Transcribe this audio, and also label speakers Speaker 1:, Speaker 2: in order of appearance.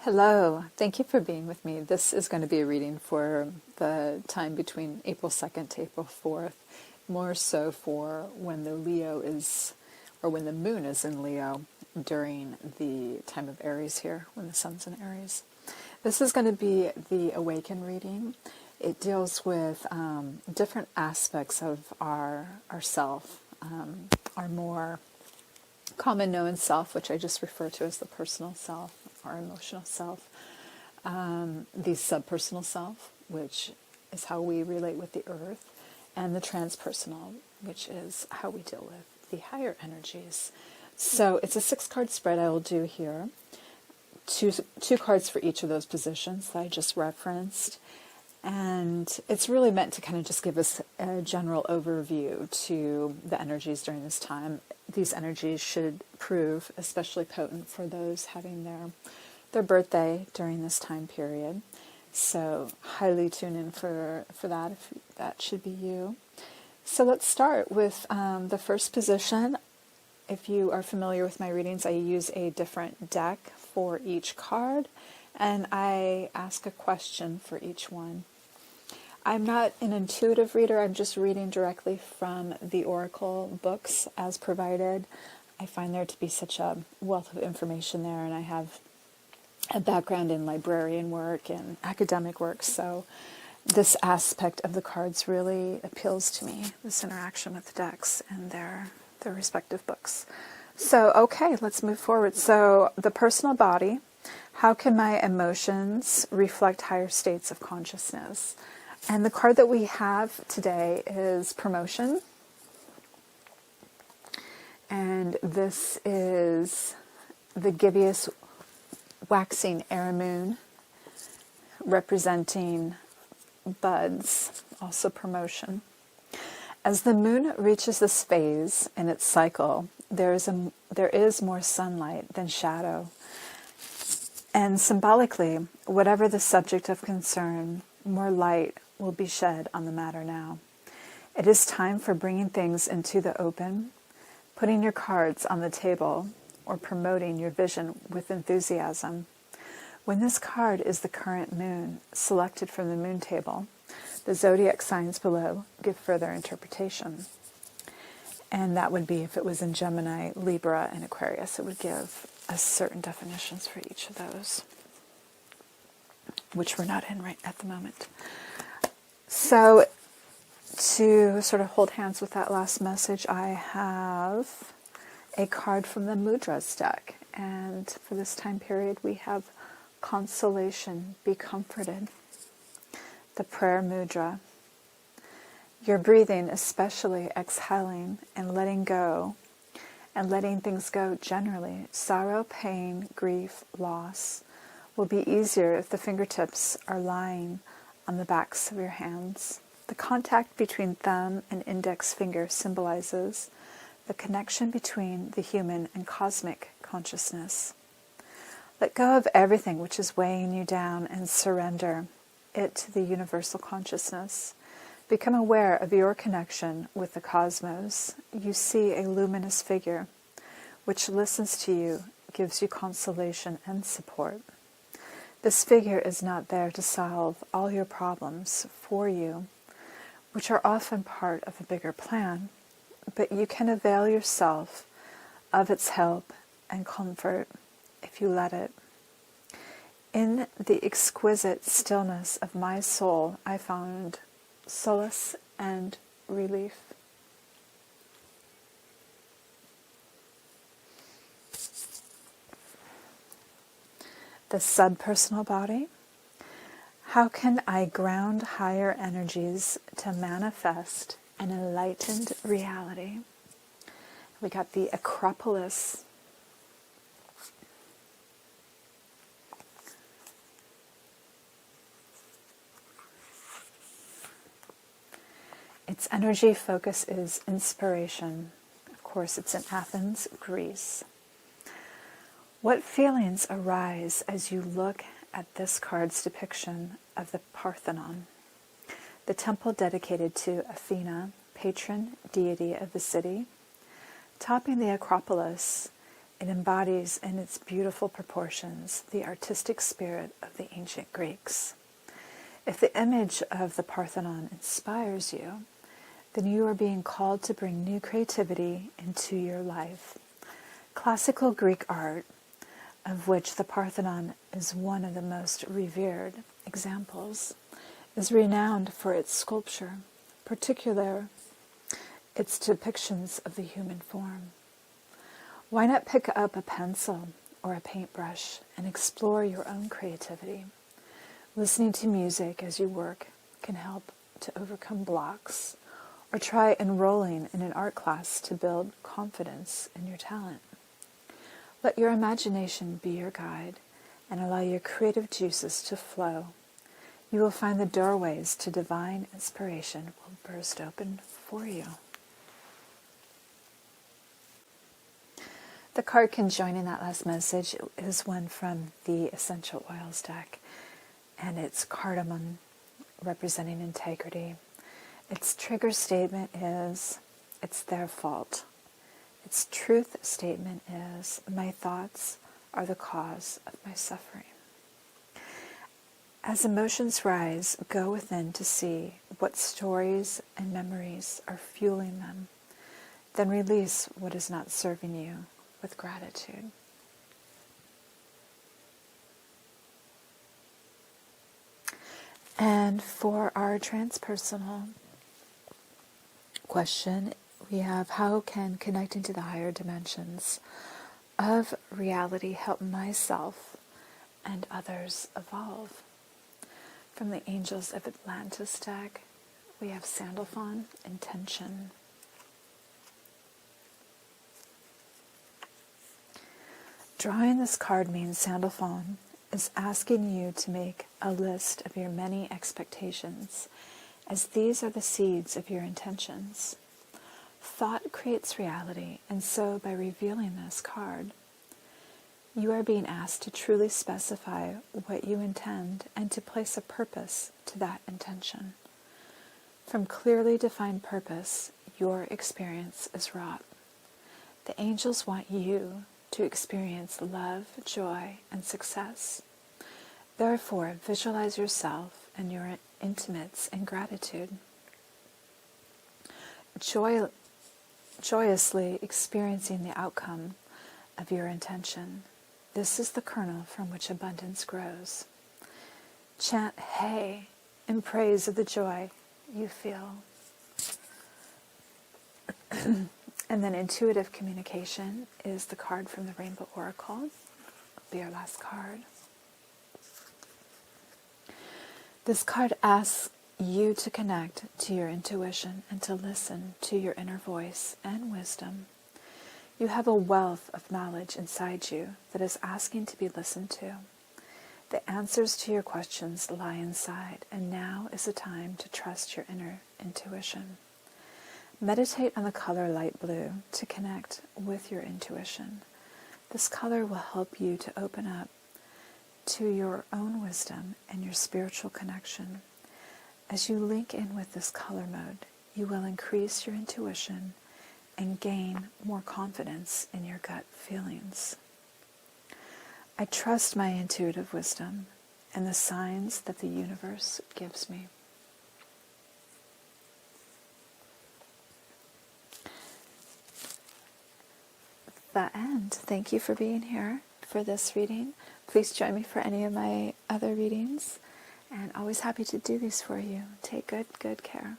Speaker 1: Hello, thank you for being with me. This is going to be a reading for the time between April 2nd to April 4th, more so for when the Leo is, or when the moon is in Leo during the time of Aries here, when the sun's in Aries. This is going to be the Awaken reading. It deals with different aspects of our self, our more common known self, which I just refer to as the personal self, our emotional self, the subpersonal self, which is how we relate with the earth, and the transpersonal, which is how we deal with the higher energies. So it's a 6-card spread I will do here. Two cards for each of those positions that I just referenced. And it's really meant to kind of just give us a general overview to the energies during this time. These energies should prove especially potent for those having their birthday during this time period. So highly tune in for that, if that should be you. So let's start with the first position. If you are familiar with my readings, I use a different deck for each card, and I ask a question for each one. I'm not an intuitive reader, I'm just reading directly from the Oracle books as provided. I find there to be such a wealth of information there, and I have a background in librarian work and academic work, so this aspect of the cards really appeals to me, this interaction with the decks and their respective books. So, okay, let's move forward. So, the personal body, how can my emotions reflect higher states of consciousness? And the card that we have today is promotion. And this is the gibbous waxing air moon, representing buds, also promotion. As the moon reaches this phase in its cycle, there is more sunlight than shadow. And symbolically, whatever the subject of concern, more light will be shed on the matter now. It is time for bringing things into the open, putting your cards on the table, or promoting your vision with enthusiasm. When this card is the current moon, selected from the moon table, the zodiac signs below give further interpretation. And that would be if it was in Gemini, Libra, and Aquarius, it would give us certain definitions for each of those, which we're not in right at the moment. So, to sort of hold hands with that last message, I have a card from the Mudras deck. And for this time period, we have consolation, be comforted. The prayer mudra. Your breathing, especially exhaling and letting go, and letting things go generally, sorrow, pain, grief, loss, will be easier if the fingertips are lying on the backs of your hands. The contact between thumb and index finger symbolizes the connection between the human and cosmic consciousness. Let go of everything which is weighing you down and surrender it to the universal consciousness. Become aware of your connection with the cosmos. You see a luminous figure which listens to you, gives you consolation and support. This figure is not there to solve all your problems for you, which are often part of a bigger plan, but you can avail yourself of its help and comfort if you let it. In the exquisite stillness of my soul, I found solace and relief. The subpersonal body. How can I ground higher energies to manifest an enlightened reality? We got the Acropolis. Its energy focus is inspiration. Of course, it's in Athens, Greece. What feelings arise as you look at this card's depiction of the Parthenon, the temple dedicated to Athena, patron deity of the city? Topping the Acropolis It embodies in its beautiful proportions the artistic spirit of the ancient Greeks. If the image of the Parthenon inspires you, then you are being called to bring new creativity into your life. Classical Greek art, of which the Parthenon is one of the most revered examples, is renowned for its sculpture, particularly its depictions of the human form. Why not pick up a pencil or a paintbrush and explore your own creativity? Listening to music as you work can help to overcome blocks, or try enrolling in an art class to build confidence in your talent. Let your imagination be your guide and allow your creative juices to flow. You will find the doorways to divine inspiration will burst open for you. The card conjoining that last message is one from the Essential Oils deck, and it's cardamom, representing integrity. Its trigger statement is, it's their fault. Its truth statement is, my thoughts are the cause of my suffering. As emotions rise, go within to see what stories and memories are fueling them. Then release what is not serving you with gratitude. And for our transpersonal question, we have, how can connecting to the higher dimensions of reality help myself and others evolve? From the Angels of Atlantis deck, we have Sandalphon, intention. Drawing this card means Sandalphon is asking you to make a list of your many expectations, as these are the seeds of your intentions. Thought creates reality, and so by revealing this card, you are being asked to truly specify what you intend and to place a purpose to that intention. From clearly defined purpose, your experience is wrought. The angels want you to experience love, joy, and success. Therefore, visualize yourself and your intimates in gratitude. Joyously experiencing the outcome of your intention. This is the kernel from which abundance grows. Chant "Hey" in praise of the joy you feel. And then intuitive communication is the card from the Rainbow Oracle. It'll be our last card. This card asks you to connect to your intuition and to listen to your inner voice and wisdom. You have a wealth of knowledge inside you that is asking to be listened to. The answers to your questions lie inside, and now is the time to trust your inner intuition. Meditate on the color light blue to connect with your intuition. This color will help you to open up to your own wisdom and your spiritual connection. As you link in with this color mode, you will increase your intuition and gain more confidence in your gut feelings. I trust my intuitive wisdom and the signs that the universe gives me. The end. Thank you for being here for this reading. Please join me for any of my other readings, and always happy to do these for you. Take good care.